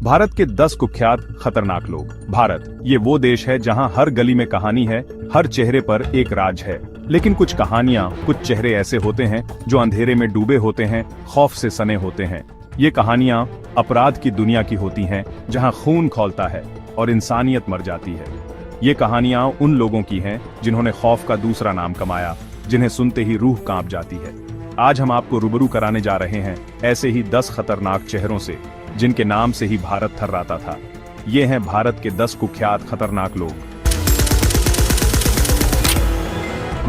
भारत के 10 कुख्यात खतरनाक लोग। भारत ये वो देश है जहां हर गली में कहानी है, हर चेहरे पर एक राज है। लेकिन कुछ कहानियां, कुछ चेहरे ऐसे होते हैं जो अंधेरे में डूबे होते हैं, खौफ से सने होते हैं। ये कहानियां अपराध की दुनिया की होती हैं, जहां खून खौलता है और इंसानियत मर जाती है। ये कहानियां उन लोगों की हैं जिन्होंने खौफ का दूसरा नाम कमाया, जिन्हें सुनते ही रूह कांप जाती है। आज हम आपको रूबरू कराने जा रहे हैं ऐसे ही 10 खतरनाक चेहरों से, जिनके नाम से ही भारत थर्राता था। ये हैं भारत के 10 कुख्यात खतरनाक लोग।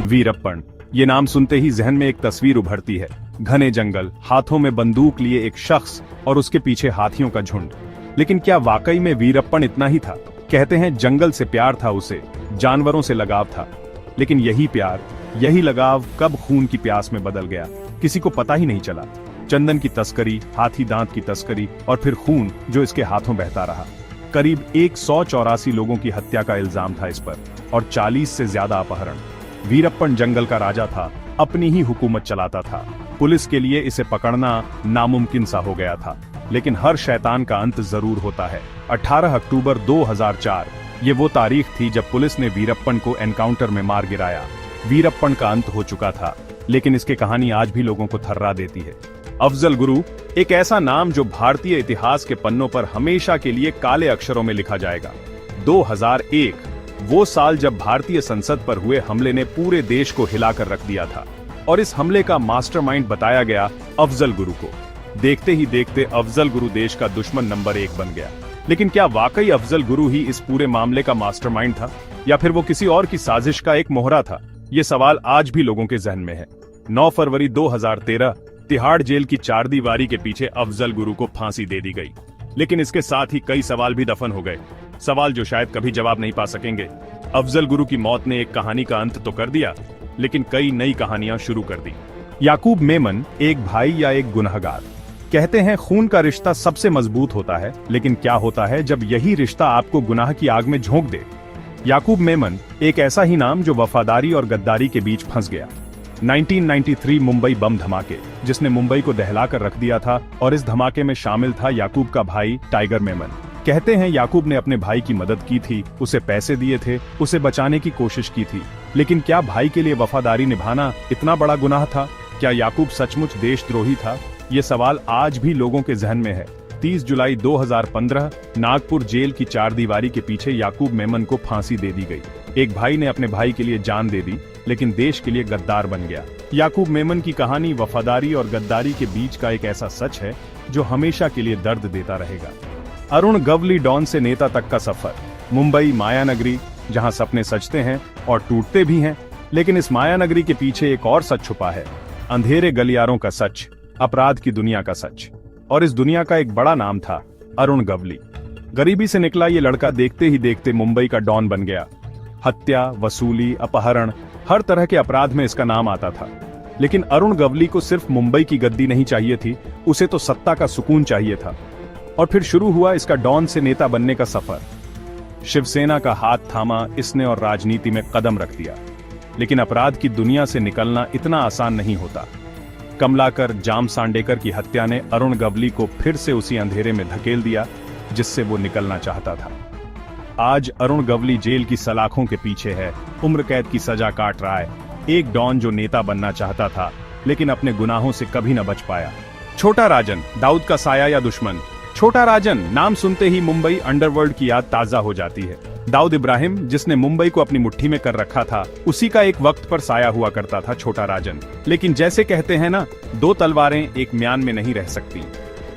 वीरप्पन। ये नाम सुनते ही जहन में एक तस्वीर उभरती है। घने जंगल, हाथों में बंदूक लिए एक शख्स और उसके पीछे हाथियों का झुंड। लेकिन क्या वाकई में वीरप्पन इतना ही था? कहते हैं जंगल से प्यार था उसे, जानवरों से लगाव था। लेकिन यही प्यार, यही लगाव कब खून की प्यास में बदल गया, किसी को पता ही नहीं चला। चंदन की तस्करी, हाथी दांत की तस्करी और फिर खून जो इसके हाथों बहता रहा। करीब 184 लोगों की हत्या का इल्जाम था इस पर और 40 से ज्यादा अपहरण। वीरप्पन जंगल का राजा था, अपनी ही हुकूमत चलाता था। पुलिस के लिए इसे पकड़ना नामुमकिन सा हो गया था। लेकिन हर शैतान का अंत जरूर होता है। 18 अक्टूबर 2004 ये वो तारीख थी जब पुलिस ने वीरप्पन को एनकाउंटर में मार गिराया। वीरप्पन का अंत हो चुका था, लेकिन इसकी कहानी आज भी लोगों को थर्रा देती है। अफजल गुरु, एक ऐसा नाम जो भारतीय इतिहास के पन्नों पर हमेशा के लिए काले अक्षरों में लिखा जाएगा। 2001 वो साल जब भारतीय संसद पर हुए हमले ने पूरे देश को हिलाकर रख दिया था और इस हमले का मास्टरमाइंड बताया गया अफजल गुरु को। देखते ही देखते अफजल गुरु देश का दुश्मन नंबर 1 बन गया। लेकिन क्या वाकई अफजल गुरु ही इस पूरे मामले का मास्टरमाइंड था, या फिर वो किसी और की साजिश का एक मोहरा था? ये सवाल आज भी लोगों के जहन में है। 9 फरवरी 2013 तिहाड़ जेल की चारदीवारी के पीछे अफजल गुरु को फांसी दे दी गई। लेकिन इसके साथ ही कई सवाल भी दफन हो गए, सवाल जो शायद कभी जवाब नहीं पा सकेंगे। अफजल गुरु की मौत ने एक कहानी का अंत तो कर दिया, लेकिन कई नई कहानियां शुरू कर दी। याकूब मेमन, एक भाई या एक गुनहगार। कहते हैं खून का रिश्ता सबसे मजबूत होता है, लेकिन क्या होता है जब यही रिश्ता आपको गुनाह की आग में झोंक दे? याकूब मेमन एक ऐसा ही नाम जो वफादारी और गद्दारी के बीच फंस गया। 1993 मुंबई बम धमाके, जिसने मुंबई को दहलाकर रख दिया था, और इस धमाके में शामिल था याकूब का भाई टाइगर मेमन। कहते हैं याकूब ने अपने भाई की मदद की थी, उसे पैसे दिए थे, उसे बचाने की कोशिश की थी। लेकिन क्या भाई के लिए वफादारी निभाना इतना बड़ा गुनाह था? क्या याकूब सचमुच देशद्रोही था? ये सवाल आज भी लोगों के जहन में है। 30 जुलाई 2015 नागपुर जेल की चारदीवारी के पीछे याकूब मेमन को फांसी दे दी गई। एक भाई ने अपने भाई के लिए जान दे दी, लेकिन देश के लिए गद्दार बन गया। याकूब मेमन की कहानी वफादारी और गद्दारी के बीच का एक ऐसा सच है जो हमेशा के लिए दर्द देता रहेगा। अरुण गवली डॉन से नेता तक का सफर। मुंबई माया नगरी, जहां सपने सजते हैं और टूटते भी हैं। लेकिन इस माया नगरी के पीछे एक और सच छुपा है, अंधेरे गलियारों का सच, अपराध की दुनिया का सच। और इस दुनिया का एक बड़ा नाम था अरुण गवली। गरीबी से निकला ये लड़का देखते ही देखते मुंबई का डॉन बन गया। हत्या, वसूली, अपहरण, हर तरह के अपराध में इसका नाम आता था। लेकिन अरुण गवली को सिर्फ मुंबई की गद्दी नहीं चाहिए थी, उसे तो सत्ता का सुकून चाहिए था। और फिर शुरू हुआ इसका डॉन से नेता बनने का सफर। शिवसेना का हाथ थामा इसने और राजनीति में कदम रख दिया। लेकिन अपराध की दुनिया से निकलना इतना आसान नहीं होता। कमलाकर जाम सांडेकर की हत्या ने अरुण गवली को फिर से उसी अंधेरे में धकेल दिया जिससे वो निकलना चाहता था। आज अरुण गवली जेल की सलाखों के पीछे है, उम्र कैद की सजा काट रहा है। एक डॉन जो नेता बनना चाहता था, लेकिन अपने गुनाहों से कभी न बच पाया। छोटा राजन, दाऊद का साया या दुश्मन। छोटा राजन नाम सुनते ही मुंबई अंडरवर्ल्ड की याद ताजा हो जाती है। दाऊद इब्राहिम, जिसने मुंबई को अपनी मुट्ठी में कर रखा था, उसी का एक वक्त पर साया हुआ करता था छोटा राजन। लेकिन जैसे कहते हैं ना, 2 तलवारें एक म्यान में नहीं रह सकती।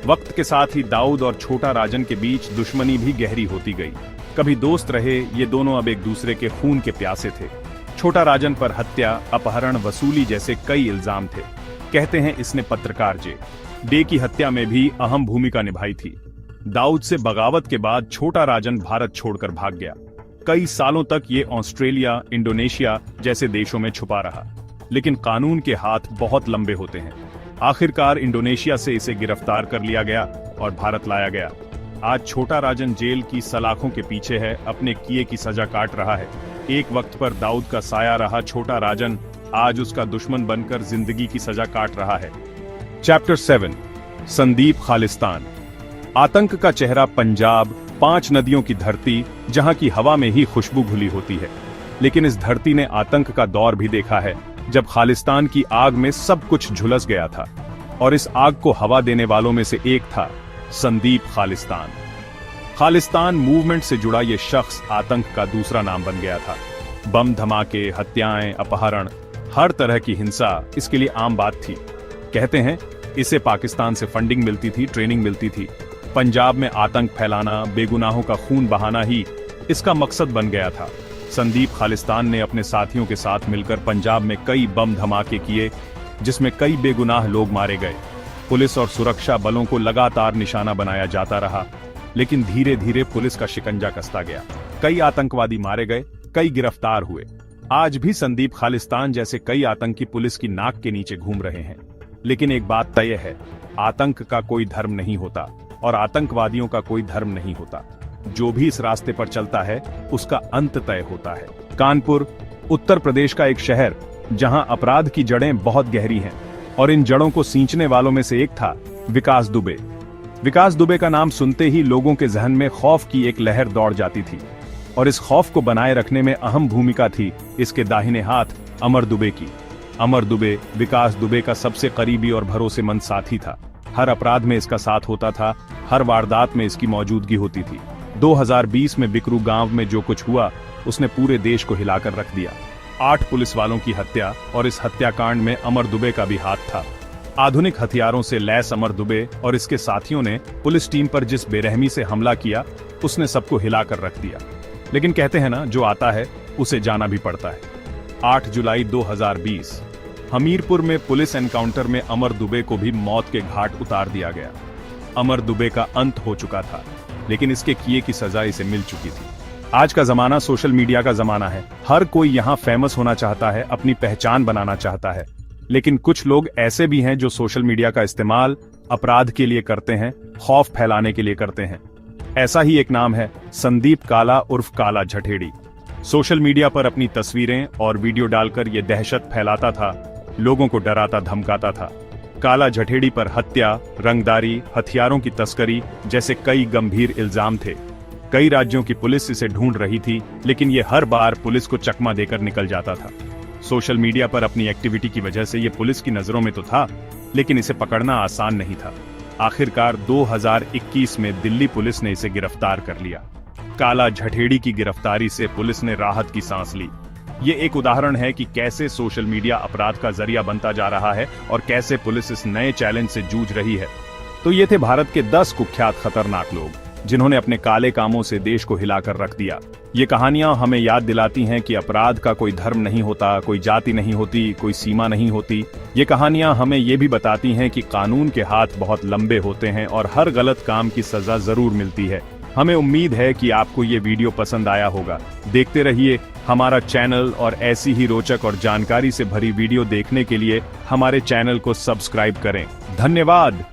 वक्त के साथ ही दाऊद और छोटा राजन के बीच दुश्मनी भी गहरी होती गई। कभी दोस्त रहे, ये दोनों अब एक दूसरे के खून के प्यासे थे। छोटा राजन पर हत्या, अपहरण, वसूली जैसे कई इल्जाम थे। कहते हैं इसने पत्रकार डे की हत्या में भी अहम भूमिका निभाई थी। दाऊद से बगावत के बाद छोटा राजन भारत छोड़कर भाग गया। कई सालों तक ये ऑस्ट्रेलिया, इंडोनेशिया जैसे देशों में छुपा रहा। लेकिन कानून के हाथ बहुत लंबे होते हैं। आखिरकार इंडोनेशिया से इसे गिरफ्तार कर लिया गया और भारत लाया गया। आज छोटा राजन जेल की सलाखों के पीछे है, अपने किए की सजा काट रहा है। एक वक्त पर दाऊद का साया रहा छोटा राजन, आज उसका दुश्मन बनकर जिंदगी की सजा काट रहा है। चैप्टर 7, संदीप खालिस्तान। आतंक का चेहरा पंजाब, 5 नदियों की धरती, जहां की हवा में ही खुशबू घुली होती है। लेकिन इस धरती ने आतंक का दौर भी देखा है, जब खालिस्तान की आग में सब कुछ झुलस गया था। और इस आग को हवा देने वालों में से एक था संदीप खालिस्तान। खालिस्तान मूवमेंट से जुड़ा ये शख्स आतंक का दूसरा नाम बन गया था। बम धमाके, हत्याएं, अपहरण, हर तरह की हिंसा इसके लिए आम बात थी। कहते हैं इसे पाकिस्तान से फंडिंग मिलती थी, ट्रेनिंग मिलती थी। पंजाब में आतंक फैलाना, बेगुनाहों का खून बहाना ही इसका मकसद बन गया था। संदीप खालिस्तान ने अपने साथियों के साथ मिलकर पंजाब में कई बम धमाके किए, जिसमें कई बेगुनाह लोग मारे गए। पुलिस और सुरक्षा बलों को लगातार निशाना बनाया जाता रहा, लेकिन धीरे धीरे पुलिस का शिकंजा कसता गया। कई आतंकवादी मारे गए, कई गिरफ्तार हुए। आज भी संदीप खालिस्तान जैसे कई आतंकी पुलिस की नाक के नीचे घूम रहे हैं। लेकिन एक बात तय है, आतंक का कोई धर्म नहीं होता और आतंकवादियों का कोई धर्म नहीं होता। जो भी इस रास्ते पर चलता है उसका अंत तय होता है। कानपुर, उत्तर प्रदेश का एक शहर जहां अपराध की जड़ें बहुत गहरी हैं, और इन जड़ों को सींचने वालों में से एक था विकास दुबे। विकास दुबे का नाम सुनते ही लोगों के जहन में खौफ की एक लहर दौड़ जाती थी, और इस खौफ को बनाए रखने में अहम भूमिका थी इसके दाहिने हाथ अमर दुबे की। अमर दुबे विकास दुबे का सबसे करीबी और भरोसेमंद साथी था। हर अपराध में इसका साथ होता था, हर वारदात में इसकी मौजूदगी होती थी। 2020 में बिकरू गांव में जो कुछ हुआ उसने पूरे देश को हिलाकर रख दिया। 8 पुलिस वालों की हत्या, और इस हत्याकांड में अमर दुबे का भी हाथ था। आधुनिक हथियारों से लैस अमर दुबे और इसके साथियों ने पुलिस टीम पर जिस बेरहमी से हमला किया, उसने सबको हिलाकर रख दिया। लेकिन कहते हैं ना, जो आता है उसे जाना भी पड़ता है। 8 जुलाई 2020 हमीरपुर में पुलिस एनकाउंटर में अमर दुबे को भी मौत के घाट उतार दिया गया। अमर दुबे का अंत हो चुका था, लेकिन इसके किए की सजा इसे मिल चुकी थी। आज का जमाना सोशल मीडिया का जमाना है। हर कोई यहाँ फेमस होना चाहता है, अपनी पहचान बनाना चाहता है। लेकिन कुछ लोग ऐसे भी हैं जो सोशल मीडिया का इस्तेमाल अपराध के लिए करते हैं, खौफ फैलाने के लिए करते हैं। ऐसा ही एक नाम है संदीप काला उर्फ काला झठेड़ी। सोशल मीडिया पर अपनी तस्वीरें और वीडियो डालकर ये दहशत फैलाता था, लोगों को डराता धमकाता था। काला झठेड़ी पर हत्या, रंगदारी, हथियारों की तस्करी जैसे कई गंभीर इल्जाम थे। कई राज्यों की पुलिस इसे ढूंढ रही थी, लेकिन ये हर बार पुलिस को चकमा देकर निकल जाता था। सोशल मीडिया पर अपनी एक्टिविटी की वजह से ये पुलिस की नजरों में तो था, लेकिन इसे पकड़ना आसान नहीं था। आखिरकार 2021 में दिल्ली पुलिस ने इसे गिरफ्तार कर लिया। काला झठेड़ी की गिरफ्तारी से पुलिस ने राहत की सांस ली। ये एक उदाहरण है कि कैसे सोशल मीडिया अपराध का जरिया बनता जा रहा है और कैसे पुलिस इस नए चैलेंज से जूझ रही है। तो ये थे भारत के 10 कुख्यात खतरनाक लोग, जिन्होंने अपने काले कामों से देश को हिलाकर रख दिया। ये कहानियां हमें याद दिलाती हैं कि अपराध का कोई धर्म नहीं होता, कोई जाति नहीं होती, कोई सीमा नहीं होती। ये कहानियां हमें ये भी बताती हैं कि कानून के हाथ बहुत लंबे होते हैं और हर गलत काम की सजा जरूर मिलती है। हमें उम्मीद है कि आपको ये वीडियो पसंद आया होगा। देखते रहिए हमारा चैनल, और ऐसी ही रोचक और जानकारी से भरी वीडियो देखने के लिए हमारे चैनल को सब्सक्राइब करें। धन्यवाद।